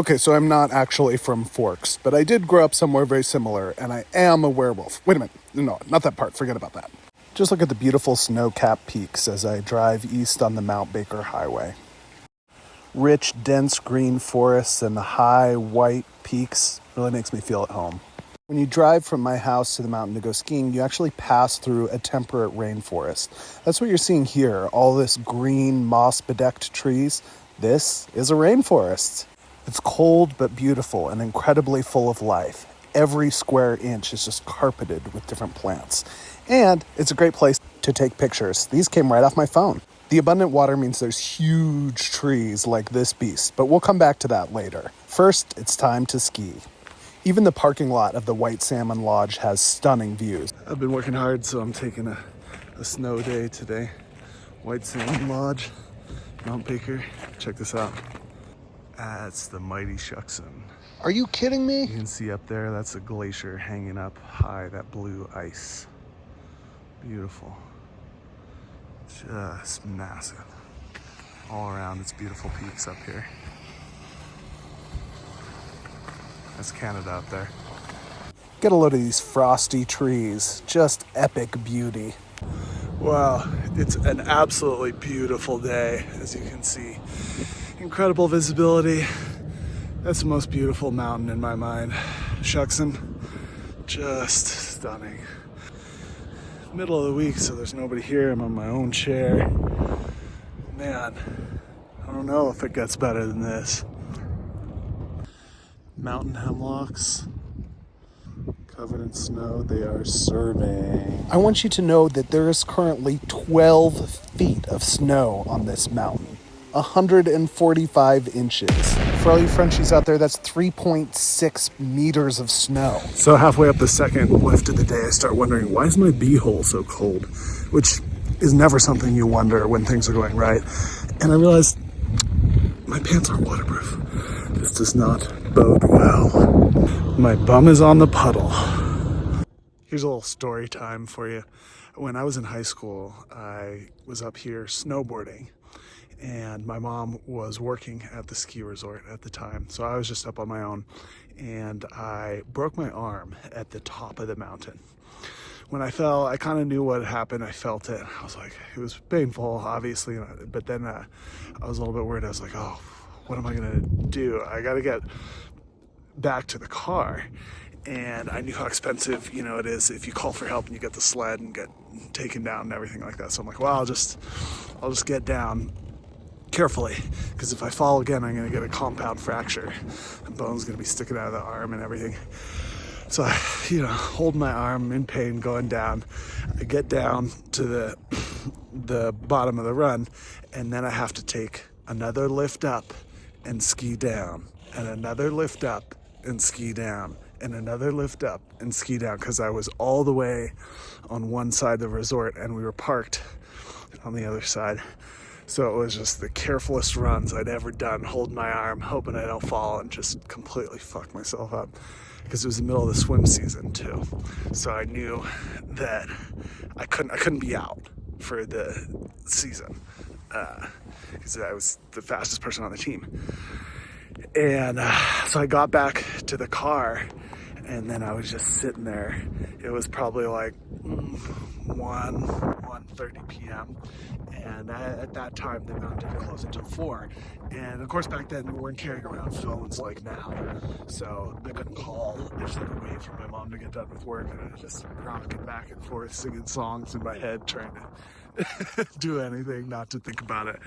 Okay, so I'm not actually from Forks, but I did grow up somewhere very similar, and I am a werewolf. Wait a minute. No, not that part. Forget about that. Just look at the beautiful snow-capped peaks as I drive east on the Mount Baker Highway. Rich, dense green forests and the high, white peaks really makes me feel at home. When you drive from my house to the mountain to go skiing, you actually pass through a temperate rainforest. That's what you're seeing here, all this green, moss-bedecked trees. This is a rainforest. It's cold but beautiful and incredibly full of life. Every square inch is just carpeted with different plants. And it's a great place to take pictures. These came right off my phone. The abundant water means there's huge trees like this beast, but we'll come back to that later. First, it's time to ski. Even the parking lot of the White Salmon Lodge has stunning views. I've been working hard, so I'm taking a snow day today. White Salmon Lodge, Mount Baker. Check this out. That's the mighty Shuckson. Are you kidding me? You can see up there, that's a glacier hanging up high, that blue ice. Beautiful. Just massive. All around, it's beautiful peaks up here. That's Canada up there. Get a load of these frosty trees. Just epic beauty. Wow, it's an absolutely beautiful day, as you can see. Incredible visibility. That's the most beautiful mountain in my mind. Shuckson, just stunning. Middle of the week, so there's nobody here. I'm on my own chair. Man, I don't know if it gets better than this. Mountain hemlocks, covered in snow, they are serving. I want you to know that there is currently 12 feet of snow on this mountain. 145 inches. For all you Frenchies out there, that's 3.6 meters of snow. So halfway up the second lift of the day, I start wondering, why is my beehole so cold? Which is never something you wonder when things are going right. And I realized my pants aren't waterproof. This does not bode well. My bum is on the puddle. Here's a little story time for you. When I was in high school, I was up here snowboarding. And my mom was working at the ski resort at the time. So I was just up on my own. And I broke my arm at the top of the mountain. When I fell, I kind of knew what had happened. I felt it. I was like, it was painful, obviously. But then I was a little bit worried. I was like, oh, what am I going to do? I got to get back to the car. And I knew how expensive, it is if you call for help and you get the sled and get taken down and everything like that. So I'm like, well, I'll just get down carefully, because if I fall again, I'm going to get a compound fracture. The bone's going to be sticking out of the arm and everything. So I, hold my arm in pain going down. I get down to the bottom of the run, and then I have to take another lift up and ski down, and another lift up and ski down, and another lift up and ski down, because I was all the way on one side of the resort and we were parked on the other side. So it was just the carefulest runs I'd ever done, holding my arm, hoping I don't fall and just completely fuck myself up. Because it was the middle of the swim season too. So I knew that I couldn't be out for the season. Because I was the fastest person on the team. And so I got back to the car, and then I was just sitting there. It was probably like 1:30 p.m. And at that time, the mountain didn't close until 4. And of course, back then, we weren't carrying around phones like now. So I couldn't call. I just had to wait for my mom to get done with work. And I was just rocking back and forth, singing songs in my head, trying to do anything, not to think about it.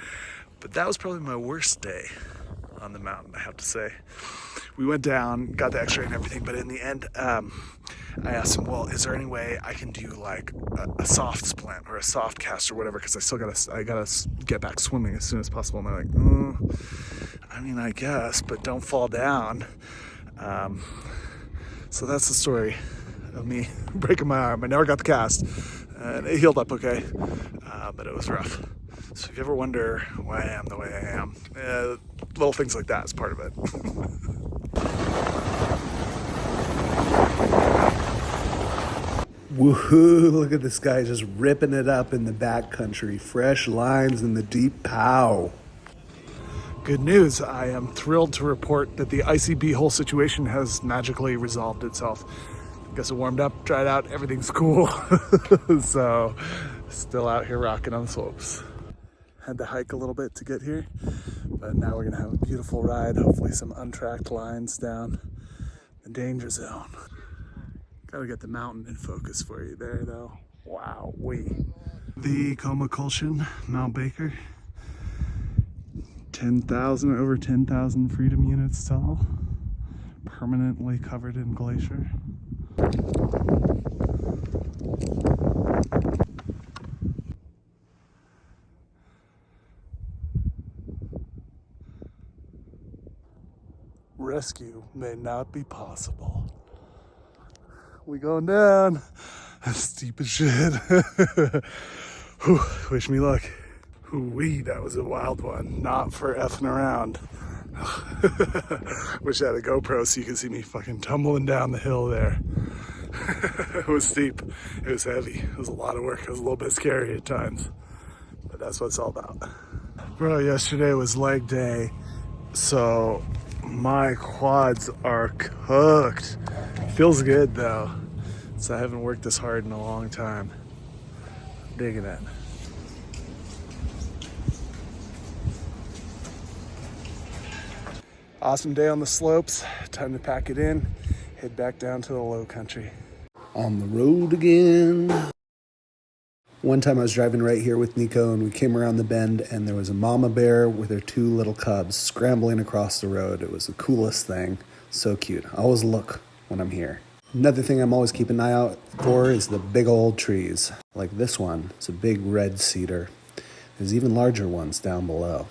But that was probably my worst day on the mountain, I have to say. We went down, got the x-ray and everything, but in the end, I asked him, well, is there any way I can do like a soft splint or a soft cast or whatever, because I gotta get back swimming as soon as possible. And they're like, I guess, but don't fall down. So that's the story of me breaking my arm. I never got the cast, and it healed up okay, but it was rough. So if you ever wonder why I am the way I am, little things like that is part of it. Woohoo, look at this guy just ripping it up in the backcountry. Fresh lines in the deep pow. Good news, I am thrilled to report that the icy beehole situation has magically resolved itself. Guess it warmed up, dried out, everything's cool. So, still out here rocking on the slopes. Had to hike a little bit to get here, but now we're gonna have a beautiful ride, hopefully some untracked lines down the danger zone. Gotta get the mountain in focus for you there though. Wow, the Comacultion, Mount Baker. 10,000, over 10,000 freedom units tall, permanently covered in glacier. Rescue may not be possible. We going down. That's steep as shit. Whew, wish me luck. Wee, that was a wild one. Not for effing around. Wish I had a GoPro so you could see me fucking tumbling down the hill there. It was steep. It was heavy. It was a lot of work. It was a little bit scary at times. But that's what it's all about. Bro, yesterday was leg day. So my quads are cooked. Feels good though. So I haven't worked this hard in a long time. I'm digging it. Awesome day on the slopes. Time to pack it in, head back down to the low country. On the road again. One time I was driving right here with Nico and we came around the bend and there was a mama bear with her two little cubs scrambling across the road. It was the coolest thing. So cute. I always look when I'm here. Another thing I'm always keeping an eye out for is the big old trees. Like this one. It's a big red cedar. There's even larger ones down below.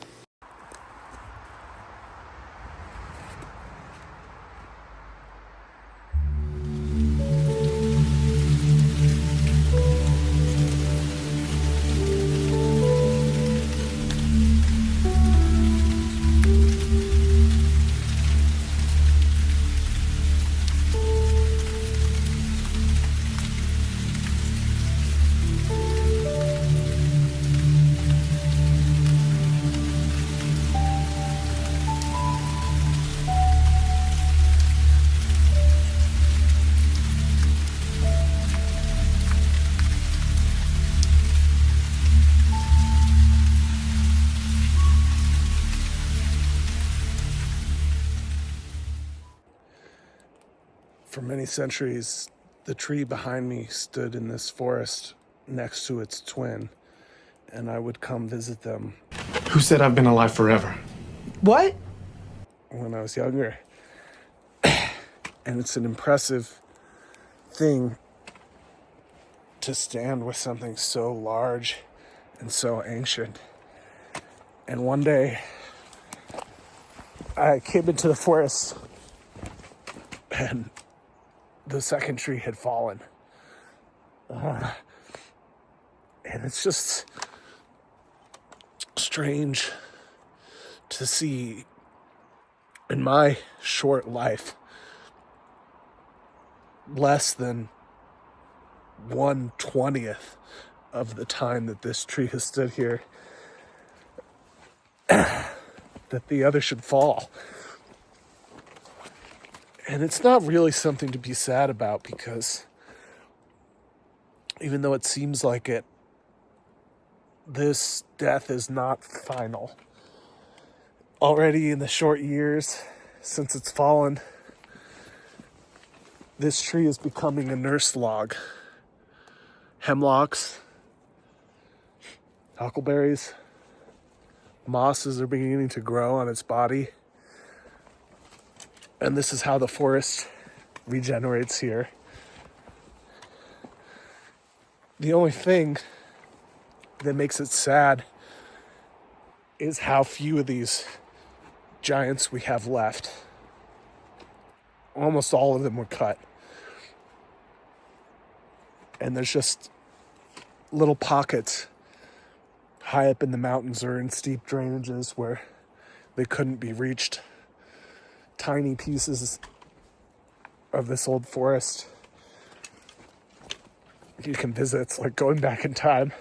For many centuries, the tree behind me stood in this forest next to its twin, and I would come visit them. Who said I've been alive forever? What? When I was younger. And it's an impressive thing to stand with something so large and so ancient. And one day, I came into the forest and the second tree had fallen. And it's just strange to see in my short life less than 1/20th of the time that this tree has stood here that the other should fall. And it's not really something to be sad about because even though it seems like it, this death is not final. Already in the short years since it's fallen, this tree is becoming a nurse log. Hemlocks, huckleberries, mosses are beginning to grow on its body. And this is how the forest regenerates here. The only thing that makes it sad is how few of these giants we have left. Almost all of them were cut. And there's just little pockets high up in the mountains or in steep drainages where they couldn't be reached. Tiny pieces of this old forest you can visit. It's like going back in time.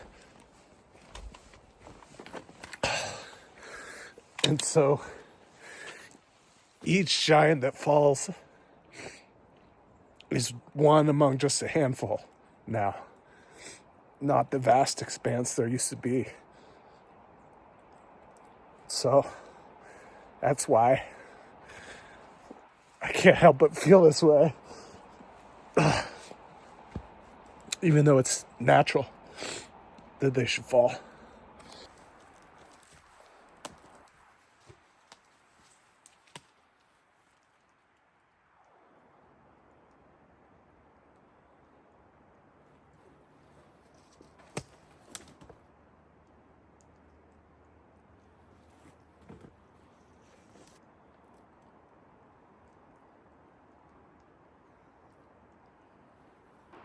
And And so each giant that falls is one among just a handful now, not the vast expanse there used to be. So that's why I can't help but feel this way. Even though it's natural that they should fall.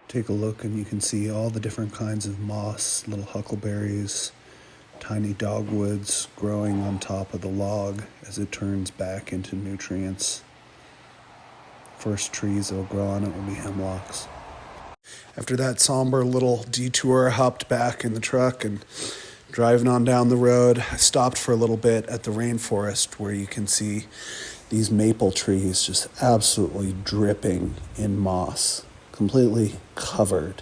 Take a look and you can see all the different kinds of moss, little huckleberries, tiny dogwoods growing on top of the log as it turns back into nutrients. First trees that will grow on it will be hemlocks. After that somber little detour, I hopped back in the truck and driving on down the road, I stopped for a little bit at the rainforest where you can see these maple trees just absolutely dripping in moss, completely covered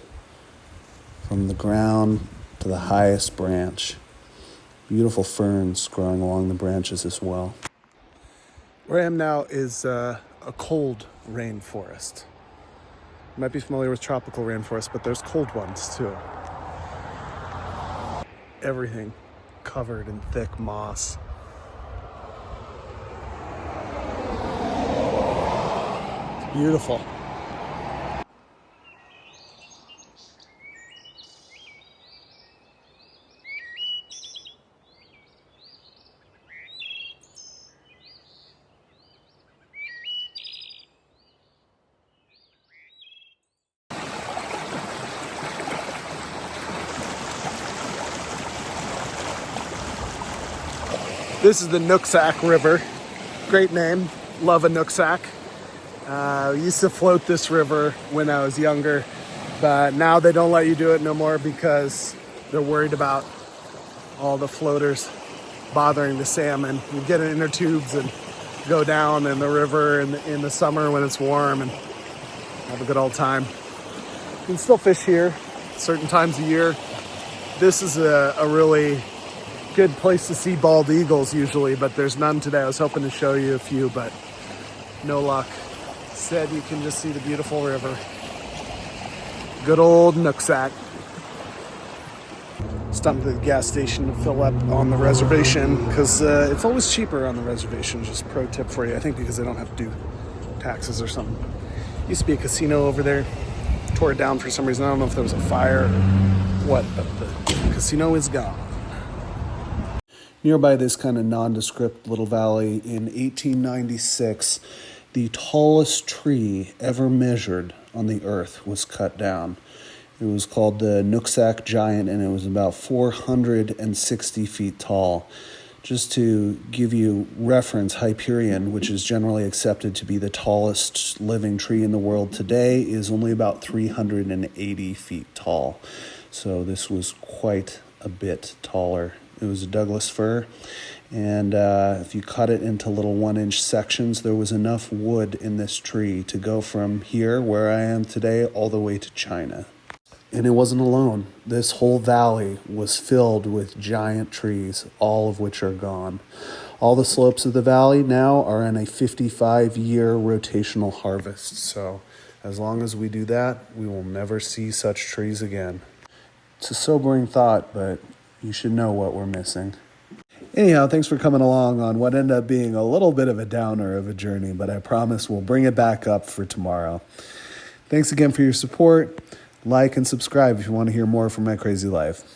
from the ground to the highest branch. Beautiful ferns growing along the branches as well. Where I am now is a cold rainforest. You might be familiar with tropical rainforests, but there's cold ones too. Everything covered in thick moss. It's beautiful. This is the Nooksack River. Great name. Love a Nooksack. We used to float this river when I was younger, but now they don't let you do it no more because they're worried about all the floaters bothering the salmon. You get in inner tubes and go down in the river in the summer when it's warm and have a good old time. You can still fish here certain times of year. This is a really good place to see bald eagles usually, but there's none today. I was hoping to show you a few, but no luck. Instead, you can just see the beautiful river. Good old Nooksack. Stopped at the gas station to fill up on the reservation because it's always cheaper on the reservation. Just pro tip for you. I think because they don't have to do taxes or something. Used to be a casino over there. Tore it down for some reason. I don't know if there was a fire or what, but the casino is gone. Nearby this kind of nondescript little valley, in 1896, the tallest tree ever measured on the earth was cut down. It was called the Nooksack Giant, and it was about 460 feet tall. Just to give you reference, Hyperion, which is generally accepted to be the tallest living tree in the world today, is only about 380 feet tall. So this was quite a bit taller. It was a Douglas fir, and if you cut it into little 1-inch sections, there was enough wood in this tree to go from here, where I am today, all the way to China. And it wasn't alone. This whole valley was filled with giant trees, all of which are gone. All the slopes of the valley now are in a 55-year rotational harvest. So as long as we do that, we will never see such trees again. It's a sobering thought, but you should know what we're missing. Anyhow, thanks for coming along on what ended up being a little bit of a downer of a journey, but I promise we'll bring it back up for tomorrow. Thanks again for your support. Like and subscribe if you want to hear more from my crazy life.